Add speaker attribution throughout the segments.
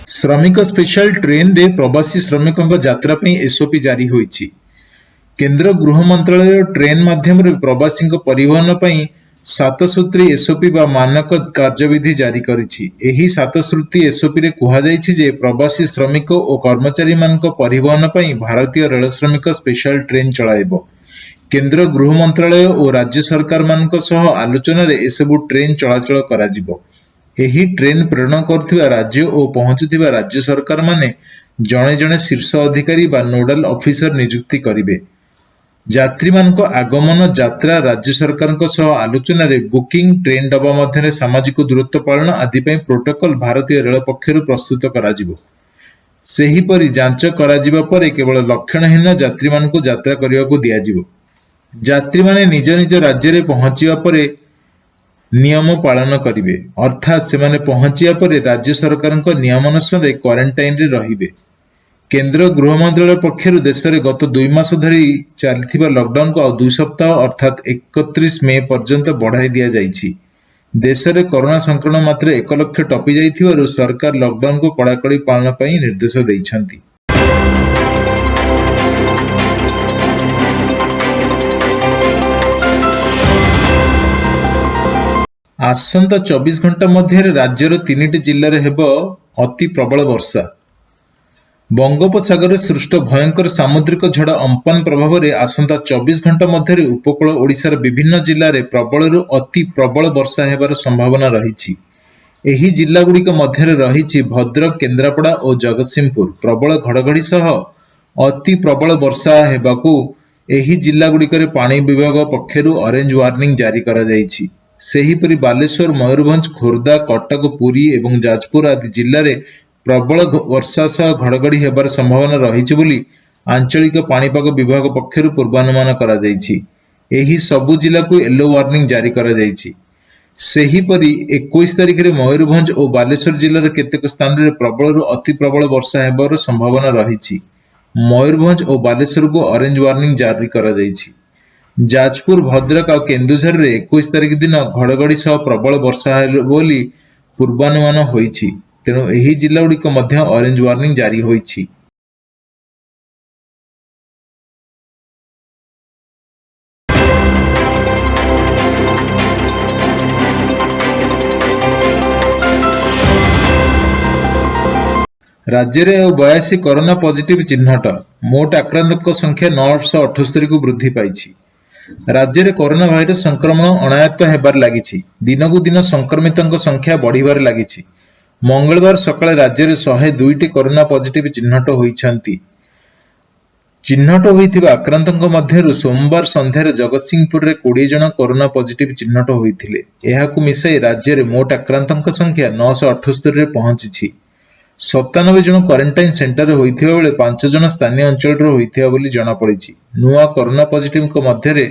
Speaker 1: श्रमिक special train रे प्रवासी श्रमिकों यात्रा ପାଇଁ एसओपी जारी होईଛି। केंद्र गृह मंत्रालय ट्रेन माध्यम प्रवासी परिवहन ପାଇଁ सातसूत्री एसओपी बा मानक कार्यविधि जारी करिछि। एही सातसूत्री एसओपी रे कुहा जायछि जे प्रवासी श्रमिक और कर्मचारी मानक परिवहन ପାଇଁ भारतीय रेल श्रमिक स्पेशल ट्रेन चलाइबो। केंद्र गृह मंत्रालय और राज्य सरकार मानक सह आलोचना रे एसबु ट्रेन चलाचल कराजिबो। एही ट्रेन प्रेरण करथिबा राज्य और पहुंचुथिबा राज्य सरकार माने जणे जणे शीर्ष अधिकारी बा नोडल ऑफिसर नियुक्ति करिवे। यात्री मानक आगमन यात्रा राज्य सरकार सह आलोचना रे बुकिंग ट्रेन डब्बा मध्य सामाजिक दूरत्व पालन आदि पई प्रोटोकॉल भारतीय रेल पक्षरु प्रस्तुत कराजिबो। सेहीपरि जांच कराजिबा परे केवल लक्षणहीन यात्री मानक यात्रा करिवाकू दियाजिबो। यात्री माने निज निज राज्य रे पहुंचिबा परे नियम पालन करिवे, अर्थात सेमाने पहुंचिया परे राज्य सरकार नियमानुसार क्वारंटाइन रे रहिबे। केंद्र गृह मंत्रालय पक्षरु देश में गत 2 मास धरी चलथिबा लॉकडाउन को आ 2 सप्ताह अर्थात 31 मई पर्यंत बढ़ाई दिया जाइछि। देश में कोरोना संक्रमण मात्र 1 लाख टपी जाइथिबारु सरकार लॉकडाउन को कड़ाकड़ी पालन पई निर्देश दैछंती। आसंता 24 घंटा मध्य राज्यर 3टी जिल्लार हेबो अति प्रबल वर्षा। बंगोपसागर सृष्ट भयंकर सामुद्रिक झड़ अम्पन प्रभाव में आसंता 24 घंटा मध्य उपकूल ओडिशार विभिन्न जिल्लार प्रबल अति प्रबल वर्षा हेबार संभावना रही। एही जिल्लागुड़िक मध्य रही भद्रक, केन्द्रापड़ा और जगतसिंहपुर। प्रबल घड़घड़ी सह अति प्रबल वर्षा हेबाकू एही जिल्लागुड़िकर पानी विभाग पक्षरु ऑरेंज वार्निंग जारी करा जायछि। सेहीपरि बालेश्वर, मयूरभंज, खोर्धा, कटक, पुरी और जाजपुर आदि जिल्ला रे प्रबल वर्षा सह घड़घड़ी हेबार संभावना रही बोली आंचलिक पाणीपाग विभाग पक्षरु पूर्वानुमान करा जायछि। एही सबु जिला को येलो वार्निंग जारी करा जायछि। सेहीपरि 21 तारिख रे मयूरभंज और बालेश्वर जिल्लार केतेक स्थान रे प्रबल अति प्रबल वर्षा हेबार संभावना रही। मयूरभंज और बालेश्वर को ऑरेंज वार्निंग जारी करा जायछि। जाजपुर, भद्रक और केन्दुझर रे 21 तारिख दिन घड़घड़ी सह प्रबल वर्षा बोली पूर्वानुमान होईछि। तेणु एही जिल्लागुड़िक मध्य ऑरेंज वार्निंग जारी होईछि। राज्य में 82 कोरोना पॉजिटिव चिन्हट। मोट आक्रांतों संख्या 978 को वृद्धि पाई। राज्य में कोरोना भाइरस संक्रमण अनायत्त हेबार लागिछि। दिनकू दिन संक्रमितों संख्या बढ़िबार लागिछि। मंगलवार सकाळे राज्य में 102टी कोरोना पॉजिटिव चिन्हट होइछन्ति। चिन्हट होइथिबा आक्रांतों मध्यरु सोमवार संध्यार जगतसिंहपुर रे 20 जन कोरोना पॉजिटिव चिन्हट होइथिले। एहाकू मिसाई राज्य में मोट आक्रांतों संख्या 978 रे पहुंची। 97 जन क्वारंटाइन सेंटर होइथिबा बेले 5 जन स्थानीय अंचल रो होइथिबा बोली जणा पड़िछि। नुआ कोरोना पॉजिटिव को मध्य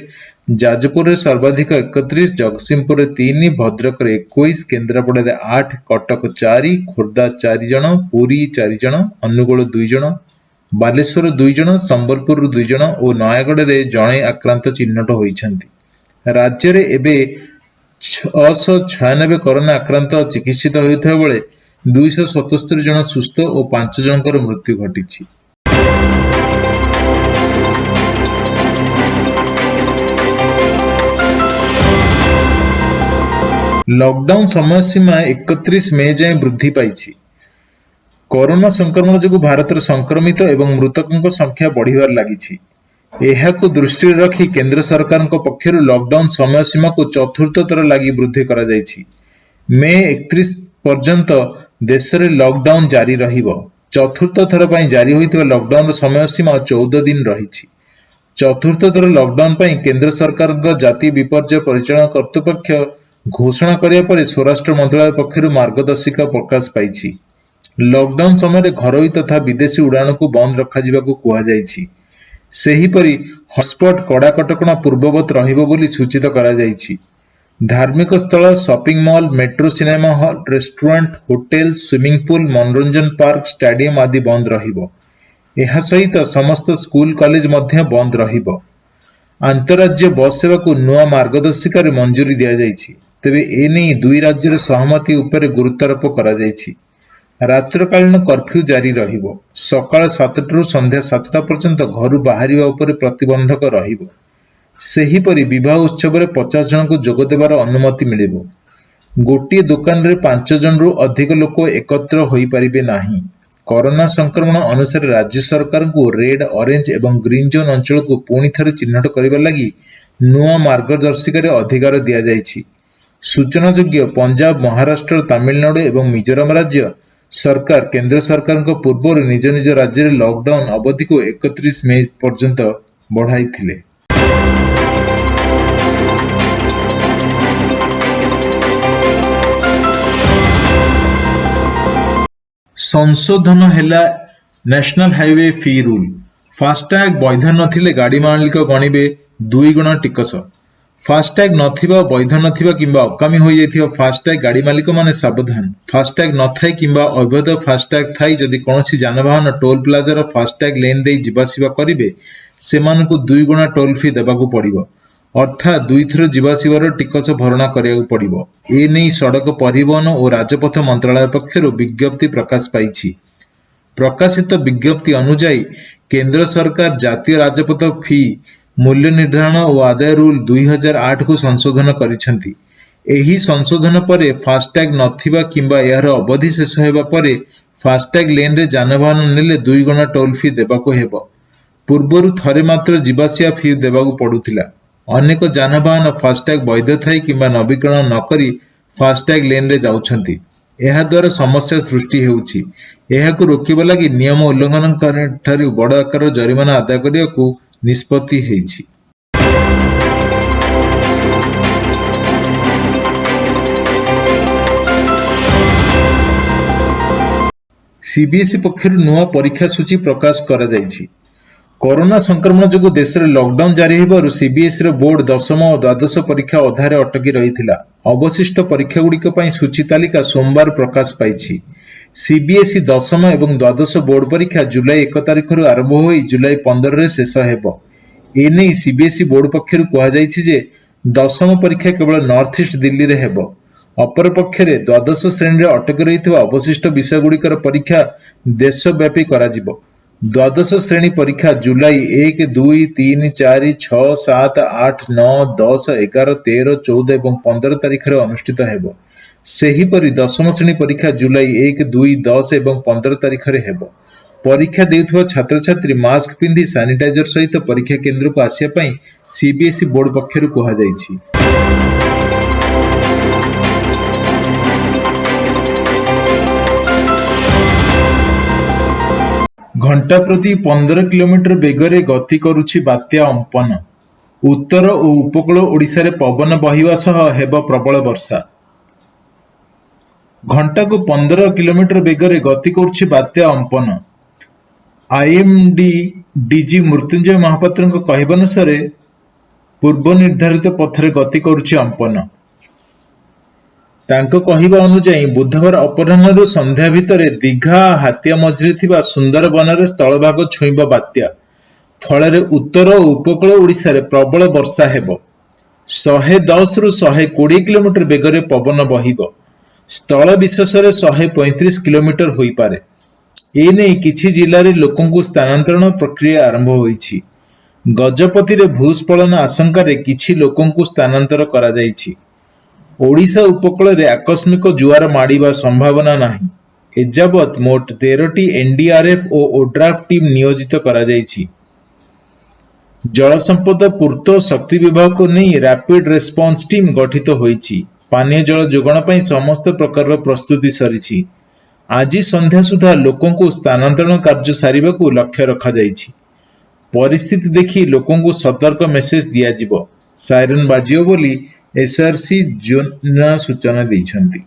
Speaker 1: जाजपुर रे सर्वाधिक 31, जगतसिंहपुर रे 3, भद्रक रे 21, केन्द्रापड़ा रे 8, कटक 4, खोर्धा 4 जन, पुरी 4 जन, अनुगुल 2 जन, बालेश्वर 2 जन, संबलपुर 2 जन और नयागढ़ रे जणे आक्रांत चिन्हट होइछन्ति। राज्य रे एबे 696 कोरोना आक्रांत चिकित्सित होइथिबा बेले 277 जन सुस्थ और 5 जनकर मृत्यु घटी। लॉकडाउन समय सीमा 31 मई जाए वृद्धि पाई। कोरोना संक्रमण जो भारत संक्रमित एवं मृतकों संख्या बढ़िबार लागिछि। एहाकू दृष्टि रखी केंद्र सरकार पक्षरु लॉकडाउन समय सीमा को चतुर्थ थर लगी वृद्धि करा जायछि। मई 31 पर्यंत देश में लॉकडाउन जारी रहिबो। चतुर्थ थर पर जारी होइतिबा लॉकडाउन समय सीमा 14 दिन रही। चतुर्थ थर लॉकडाउन पर केंद्र सरकार जातीय विपर्यय परिचालन कर्तृपक्ष घोषणा करिया परे स्वराष्ट्र मंत्रालय पक्षरु मार्गदर्शिका प्रकाश पाइछि। लॉकडाउन समय घरोई तथा विदेशी उड़ान को बंद रखा जिबाकू कुहा जाइछि। सेहीपरि हॉटस्पॉट कड़ा कटकणा पूर्ववत रहिबो बोली सूचित करा जाइछि। धार्मिक स्थल, shopping mall, metro, cinema hall, restaurant, hotel, swimming pool, मनोरंजन पार्क, स्टेडियम आदि बंद रहिबो। एहा सहित समस्त स्कूल कॉलेज मध्य बंद रहिबो। अंतरराज्य बस सेवा को नुआ मार्गदर्शिका रे मंजूरी दिया जाइछि। तेबे एने दुई राज्यर सहमति उपरे गुरुत्वारोप करा जाइछि। रात्रकालीन कर्फ्यू जारी रहिबो। सकाळ 7टाରୁ ସନ୍ଧ୍ୟା 7ଟା पर्यंत ଘରୁ ବାହାରିବା ଉପରେ ପ୍ରତିବନ୍ଧକ ରହିବ। ସେହିପରି ବିବାହ ଉତ୍ସବରେ 50 ଜଣଙ୍କୁ ଯୋଗ ଦେବାର ଅନୁମତି ମିଳିବ। ଗୋଟିଏ ଦୋକାନରେ 5 ଜଣରୁ ଅଧିକ ଲୋକ ଏକତ୍ର ହୋଇପାରିବେ ନାହିଁ। କରୋନା ସଂକ୍ରମଣ ଅନୁସାରେ ରାଜ୍ୟ ସରକାରଙ୍କୁ ରେଡ୍, ଅରେଞ୍ଜ ଏବଂ ଗ୍ରୀନ୍ ଜୋନ୍ ଅଞ୍ଚଳକୁ ପୁଣି ଥରେ ଚିହ୍ନଟ କରିବା ଲାଗି ନୂଆ ମାର୍ଗଦର୍ଶିକାରେ ଅଧିକାର ଦିଆଯାଇଛି। ସୂଚନାଯୋଗ୍ୟ, ପଞ୍ଜାବ, ମହାରାଷ୍ଟ୍ର, ତାମିଲନାଡୁ ଏବଂ ମିଜୋରାମ ରାଜ୍ୟ ସରକାର କେନ୍ଦ୍ର ସରକାରଙ୍କ ପୂର୍ବରୁ ନିଜ ନିଜ ରାଜ୍ୟରେ ଲକଡାଉନ ଅବଧିକୁ 31 ମେ ପର୍ଯ୍ୟନ୍ତ ବଢ଼ାଇଥିଲେ। ସଂଶୋଧନ ହେଲା national highway fee rule. FASTag ବୈଧ ନଥିଲେ ଗାଡ଼ି ମାଲିକ ଗଣିବେ 2 ଗୁଣ ଟିକସ। ଫାସ୍ଟ୍ୟାଗ ନଥିବା, ବୈଧ ନଥିବା କିମ୍ବା ଅକାମୀ ହୋଇଯାଇଥିବା ଫାସ୍ଟ୍ୟାଗ ଗାଡ଼ି ମାଲିକମାନେ ସାବଧାନ। ଫାସ୍ଟ୍ୟାଗ ନଥାଇ କିମ୍ବା ଅବୈଧ ଫାସ୍ଟ୍ୟାଗ ଥାଇ ଯଦି କୌଣସି ଯାନବାହନ ଟୋଲ ପ୍ଲାଜାର ଫାସ୍ଟ୍ୟାଗ ଲେନ୍ ଦେଇ ଯିବାଆସିବା କରିବେ, ସେମାନଙ୍କୁ 2 ଗୁଣା ଟୋଲ ଫି ଦେବାକୁ ପଡ଼ିବ। ଅର୍ଥାତ୍ 2 ଥର ଯିବାଆସିବାର ଟିକସ ଭରଣା କରିବାକୁ ପଡ଼ିବ। ଏନେଇ ସଡ଼କ ପରିବହନ ଓ ରାଜପଥ ମନ୍ତ୍ରଣାଳୟ ପକ୍ଷରୁ ବିଜ୍ଞପ୍ତି ପ୍ରକାଶ ପାଇଛି। ପ୍ରକାଶିତ ବିଜ୍ଞପ୍ତି ଅନୁଯାୟୀ କେନ୍ଦ୍ର ସରକାର ଜାତୀୟ ରାଜପଥ ଫି ମୂଲ୍ୟ ନିର୍ଦ୍ଧାରଣ ଓ ଆଦାୟ ରୁଲ୍ 2008କୁ ସଂଶୋଧନ କରିଛନ୍ତି। ଏହି ସଂଶୋଧନ ପରେ ଫାସ୍ଟ୍ୟାଗ ନଥିବା କିମ୍ବା ଏହାର ଅବଧି ଶେଷ ହେବା ପରେ ଫାସ୍ଟ୍ୟାଗ ଲେନ୍ରେ ଯାନବାହନ ନେଲେ 2 ଗୁଣା ଟୋଲ ଫି ଦେବାକୁ ହେବ। ପୂର୍ବରୁ ଥରେ ମାତ୍ର ଯିବାଆସିବା ଫି ଦେବାକୁ ପଡୁଥିଲା। ଅନେକ ଯାନବାହନ ଫାସ୍ଟ୍ୟାଗ ବୈଧ ଥାଇ କିମ୍ବା ନବୀକରଣ ନକରି ଫାସ୍ଟ୍ୟାଗ ଲେନ୍ରେ ଯାଉଛନ୍ତି। ଏହାଦ୍ୱାରା ସମସ୍ୟା ସୃଷ୍ଟି ହେଉଛି। ଏହାକୁ ରୋକିବା ଲାଗି ନିୟମ ଉଲ୍ଲଂଘନକାରୀଠାରୁ ବଡ଼ ଆକାରର ଜରିମାନା ଆଦାୟ କରିବାକୁ ନିଷ୍ପତ୍ତି ହୋଇଛି। ସିବିଏସ୍ଇ ପକ୍ଷରୁ ନୂଆ ପରୀକ୍ଷା ସୂଚୀ ପ୍ରକାଶ କରାଯାଇଛି। କରୋନା ସଂକ୍ରମଣ ଯୋଗୁଁ ଦେଶରେ ଲକଡାଉନ ଜାରି ହେବାରୁ ସିବିଏସ୍ଇର ବୋର୍ଡ 10ମ ଓ ଦ୍ୱାଦଶ ପରୀକ୍ଷା ଅଧାରେ ଅଟକି ରହିଥିଲା। ଅବଶିଷ୍ଟ ପରୀକ୍ଷାଗୁଡ଼ିକ ପାଇଁ ସୂଚୀ ତାଲିକା ସୋମବାର ପ୍ରକାଶ ପାଇଛି। ସିବିଏସ୍ଇ 10ମ ଏବଂ ଦ୍ୱାଦଶ ବୋର୍ଡ ପରୀକ୍ଷା ଜୁଲାଇ 1 ତାରିଖରୁ ଆରମ୍ଭ ହୋଇ ଜୁଲାଇ 15ରେ ଶେଷ ହେବ। ଏନେଇ ସିବିଏସ୍ଇ ବୋର୍ଡ ପକ୍ଷରୁ କୁହାଯାଇଛି ଯେ 10ମ ପରୀକ୍ଷା କେବଳ ନର୍ଥ ଇଷ୍ଟ ଦିଲ୍ଲୀରେ ହେବ। ଅପରପକ୍ଷରେ ଦ୍ୱାଦଶ ଶ୍ରେଣୀରେ ଅଟକି ରହିଥିବା ଅବଶିଷ୍ଟ ବିଷୟଗୁଡ଼ିକର ପରୀକ୍ଷା ଦେଶବ୍ୟାପୀ କରାଯିବ। ଦ୍ୱାଦଶ ଶ୍ରେଣୀ ପରୀକ୍ଷା ଜୁଲାଇ 1, 2, 3, 4, 6, 7, 8, 9, 10, 11, 13, 14 ଏବଂ 15 ତାରିଖରେ ଅନୁଷ୍ଠିତ ହେବ। ସେହିପରି ଦଶମ ଶ୍ରେଣୀ ପରୀକ୍ଷା ଜୁଲାଇ 1, 2, 10 ଏବଂ 15 ତାରିଖରେ ହେବ। ପରୀକ୍ଷା ଦେଉଥିବା ଛାତ୍ରଛାତ୍ରୀ ମାସ୍କ ପିନ୍ଧି ସାନିଟାଇଜର ସହିତ ପରୀକ୍ଷା କେନ୍ଦ୍ରକୁ ଆସିବା ପାଇଁ ସିବିଏସ୍ଇ ବୋର୍ଡ ପକ୍ଷରୁ କୁହାଯାଇଛି। ଘଣ୍ଟା ପ୍ରତି 15 କିଲୋମିଟର ବେଗରେ ଗତି କରୁଛି ବାତ୍ୟା ଅମ୍ପନ। ଉତ୍ତର ଓ ଉପକୂଳ ଓଡ଼ିଶାରେ ପବନ ବହିବା ସହ ହେବ ପ୍ରବଳ ବର୍ଷା। ଘଣ୍ଟାକୁ 15 କିଲୋମିଟର ବେଗରେ ଗତି କରୁଛି ବାତ୍ୟା ଅମ୍ପନ। ଆଇଏମ୍ଡି ଡିଜି ମୃତ୍ୟୁଞ୍ଜୟ ମହାପାତ୍ରଙ୍କ କହିବାନୁସାରେ ପୂର୍ବ ନିର୍ଦ୍ଧାରିତ ପଥରେ ଗତି କରୁଛି ଅମ୍ପନ। ତାଙ୍କ କହିବା ଅନୁଯାୟୀ ବୁଧବାର ଅପରାହ୍ନରୁ ସନ୍ଧ୍ୟା ଭିତରେ ଦୀଘା ହାତିଆ ମଝିରେ ଥିବା ସୁନ୍ଦରବନରେ ସ୍ଥଳଭାଗ ଛୁଇଁବ ବାତ୍ୟା। ଫଳରେ ଉତ୍ତର ଓ ଉପକୂଳ ଓଡ଼ିଶାରେ ପ୍ରବଳ ବର୍ଷା ହେବ। 110ରୁ 120 କିଲୋମିଟର ବେଗରେ ପବନ ବହିବ। ସ୍ଥଳ ବିଶେଷରେ 135 କିଲୋମିଟର ହୋଇପାରେ। ଏନେଇ କିଛି ଜିଲ୍ଲାରେ ଲୋକଙ୍କୁ ସ୍ଥାନାନ୍ତରଣ ପ୍ରକ୍ରିୟା ଆରମ୍ଭ ହୋଇଛି। ଗଜପତିରେ ଭୂସ୍ଖଳନ ଆଶଙ୍କାରେ କିଛି ଲୋକଙ୍କୁ ସ୍ଥାନାନ୍ତର କରାଯାଇଛି। ଓଡ଼ିଶା ଉପକୂଳରେ ଆକସ୍ମିକ ଜୁଆର ମାଡ଼ିବା ସମ୍ଭାବନା ନାହିଁ। ଏଯାବତ୍ ମୋଟ 13ଟି ଏନ୍ଡିଆର୍ଏଫ୍ ଓ ଓଡ୍ରାଫ୍ ଟିମ୍ ନିୟୋଜିତ କରାଯାଇଛି। ଜଳସମ୍ପଦ, ପୂର୍ତ୍ତ ଓ ଶକ୍ତି ବିଭାଗକୁ ନେଇ ରାପିଡ୍ ରେସ୍ପନ୍ସ ଟିମ୍ ଗଠିତ ହୋଇଛି। ପାନୀୟ ଜଳ ଯୋଗାଣ ପାଇଁ ସମସ୍ତ ପ୍ରକାରର ପ୍ରସ୍ତୁତି ସରିଛି। ଆଜି ସନ୍ଧ୍ୟା ସୁଦ୍ଧା ଲୋକଙ୍କୁ ସ୍ଥାନାନ୍ତରଣ କାର୍ଯ୍ୟ ସାରିବାକୁ ଲକ୍ଷ୍ୟ ରଖାଯାଇଛି। ପରିସ୍ଥିତି ଦେଖି ଲୋକଙ୍କୁ ସତର୍କ ମେସେଜ ଦିଆଯିବ। ସାଇରନ୍ ବାଜିବ ବୋଲି ଏସ୍ଆର୍ସି ଜୋନା ସୂଚନା ଦେଇଛନ୍ତି।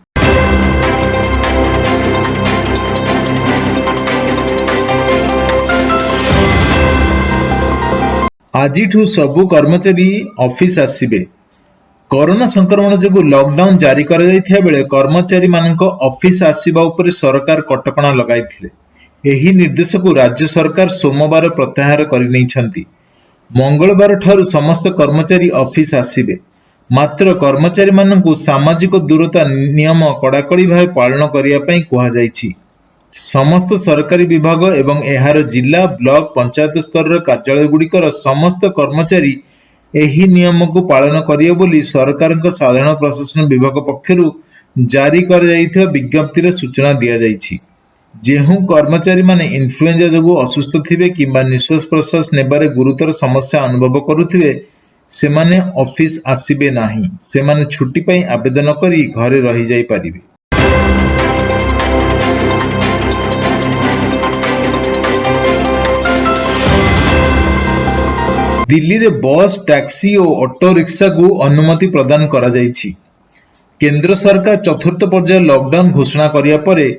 Speaker 1: ଆଜିଠୁ ସବୁ କର୍ମଚାରୀ ଅଫିସ ଆସିବେ। କରୋନା ସଂକ୍ରମଣ ଯୋଗୁଁ ଲକଡାଉନ ଜାରି କରାଯାଇଥିବା ବେଳେ କର୍ମଚାରୀମାନଙ୍କ ଅଫିସ ଆସିବା ଉପରେ ସରକାର କଟକଣା ଲଗାଇଥିଲେ। ଏହି ନିର୍ଦ୍ଦେଶକୁ ରାଜ୍ୟ ସରକାର ସୋମବାର ପ୍ରତ୍ୟାହାର କରିନେଇଛନ୍ତି। ମଙ୍ଗଳବାର ଠାରୁ ସମସ୍ତ କର୍ମଚାରୀ ଅଫିସ ଆସିବେ। ମାତ୍ର କର୍ମଚାରୀମାନଙ୍କୁ ସାମାଜିକ ଦୂରତା ନିୟମ କଡ଼ାକଡ଼ି ଭାବେ ପାଳନ କରିବା ପାଇଁ କୁହାଯାଇଛି। समस्त सरकारी विभाग एवं एहार जिला ब्लॉक पंचायत स्तर कार्यालय गुड़िकर समस्त कर्मचारी एही नियम को पालन करिए बोली सरकारक साधारण प्रशासन विभाग पक्षरु जारी कर जाइथिबा विज्ञप्तिर सूचना दिया जाइछि। जेहु कर्मचारी माने इन्फ्लुएंजा जोगु असुस्थ थिबे किंबा निश्वास प्रश्वास नेबारे गुरुतर समस्या अनुभव करुथिबे सेमाने ऑफिस आसीबे नाही, सेमाने छुट्टी पई आवेदन करी घरे रहि जाई परिबे। दिल्ली रे बस टैक्सी और ऑटो रिक्शा को अनुमति प्रदान करा जाइछि। केंद्र सरकार चतुर्थ पर्याय लॉकडाउन घोषणा करिया परे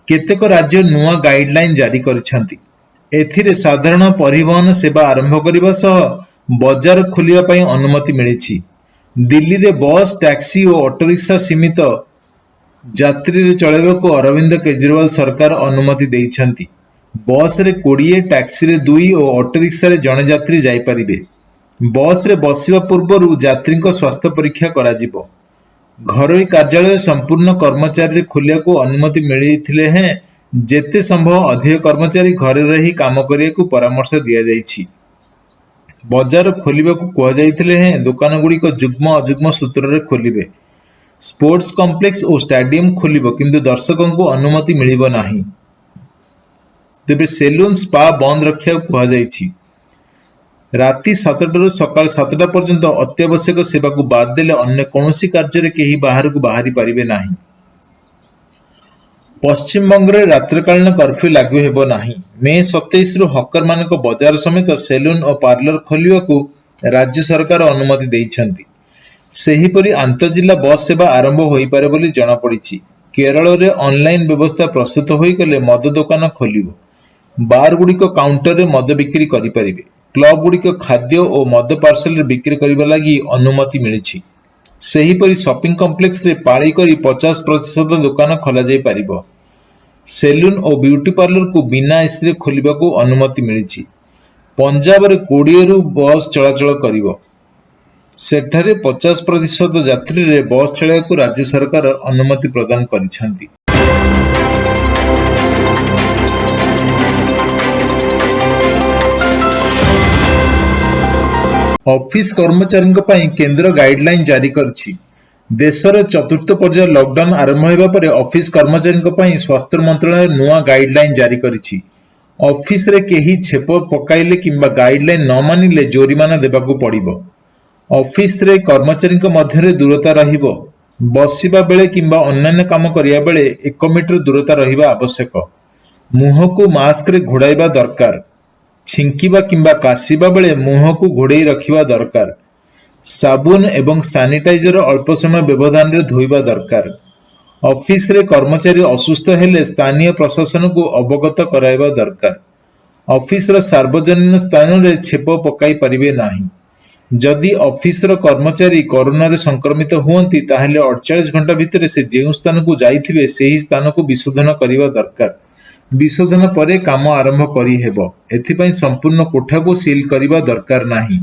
Speaker 1: केतेक राज्य नुआ गाइडलाइन जारी करिसेंति। एथिरे साधारण परिवहन सेवा आरंभ करिबा सह बाजार खोलिबा पई अनुमति मिलिछि। दिल्ली रे बस टैक्सी और ऑटो रिक्शा सीमित यात्री रे चलेबा को अरविंद केजरीवाल सरकार अनुमति देइछंती। बस रे 20, टैक्सी रे 2 और ऑटो रिक्शा रे जणे यात्री जाई परिबे। बस रे बसिबा पूर्वरु यात्री को स्वास्थ्य परीक्षा करा जिवो। घरोई कार्यालय संपूर्ण कर्मचारी खोलिया को अनुमति मिलिथिले हैं, जेते संभव अधिक कर्मचारी घरे रही काम करिया को परामर्श दिया जाइछि। बाजार खोलिबा को कहा जाइथिले हैं, दुकान गुडी को जुग्म अजुग्म सूत्र रे खोलिबे। स्पोर्ट्स कॉम्प्लेक्स और स्टेडियम खोलिबो किंतु दर्शकों को अनुमति मिलिबो नाही। तेबे सेलून स्पा बंद रखिया कहा जाइछि। राति 7टाରୁ सकाळ 7टा पर्यंत अत्यावश्यक सेवा को बाद देले अन्य कौनसी कार्य रे केही बाहर को बाहरी परिबे नाही। पश्चिम बंग रे रात्रिकालीन कर्फ्यू लागू हेबो नाही। मे 27 रु हकर मानक बाजार समेत सेलून और पार्लर खोलिबा को राज्य सरकार अनुमति देइछंती। सेही परि अंतर्जिल्ला बस सेवा आरंभ होई पारे बोली जणा पड़िछि। केरल रे ऑनलाइन व्यवस्था प्रस्तुत होई गले मद दुकान खोलिबो। बार गुडी को काउंटर रे मद बिक्री करि परिबे। क्लब गुडी को खाद्य और मद पार्सल रे बिक्री करिबा लागि अनुमति मिलिछि। सेही परि शॉपिंग कॉम्प्लेक्स रे पाळी करी 50% दुकान खोला जाई परिबो। सेलून और ब्यूटी पार्लर को बिना एसी रे खोलिबा को अनुमति मिलिछि। पंजाब रे 20 रु बस चलाचल करिवो। सेठारे 50% यात्री रे बस चलाय को राज्य सरकार अनुमति प्रदान करिसेंती। ऑफिस कर्मचारी पई केंद्र गाइडलाइन जारी करछि। देशर चतुर्थ पर्याय लॉकडाउन आरंभ होगा पर ऑफिस कर्मचारी पई स्वास्थ्य मंत्रालय नुआ गाइडलाइन जारी करिछि। ऑफिस रे केही छेप पकाइले किंबा गाइडलाइन न मानिले जोरिमाना देबाकू पड़िबो। ऑफिस रे कर्मचारी मध्य रे दूरता रहिबो। बसिबा बेले किंबा अन्य काम करिया बेले 1 मीटर दूरता रहिबा आवश्यक। मुह को मास्क रे घोड़ाइबा दरकार। छिंकिबा किंबा कासिबा बेले मुह को घोड़ेई रखिबा दरकार। साबुन एवं सैनिटाइजर अल्प समय व्यवधान रे धोइबा दरकार। ऑफिस रे कर्मचारी असुस्थ हेले स्थानीय प्रशासन को अवगत कराइबा दरकार। ऑफिस रो सार्वजनिक स्थान रे छेप पकाई परिबे नाही। जदि ऑफिस रो कर्मचारी कोरोना रे संक्रमित हुअंती ताहेले 48 घंटा भितर से जेउ स्थान को जाइथिबे सेही स्थान को विशोधन करिबा दरकार। विशोधन परे काम आरंभ करी हेबो। एथि पई संपूर्ण कोठा को सील करिबा दरकार नाही।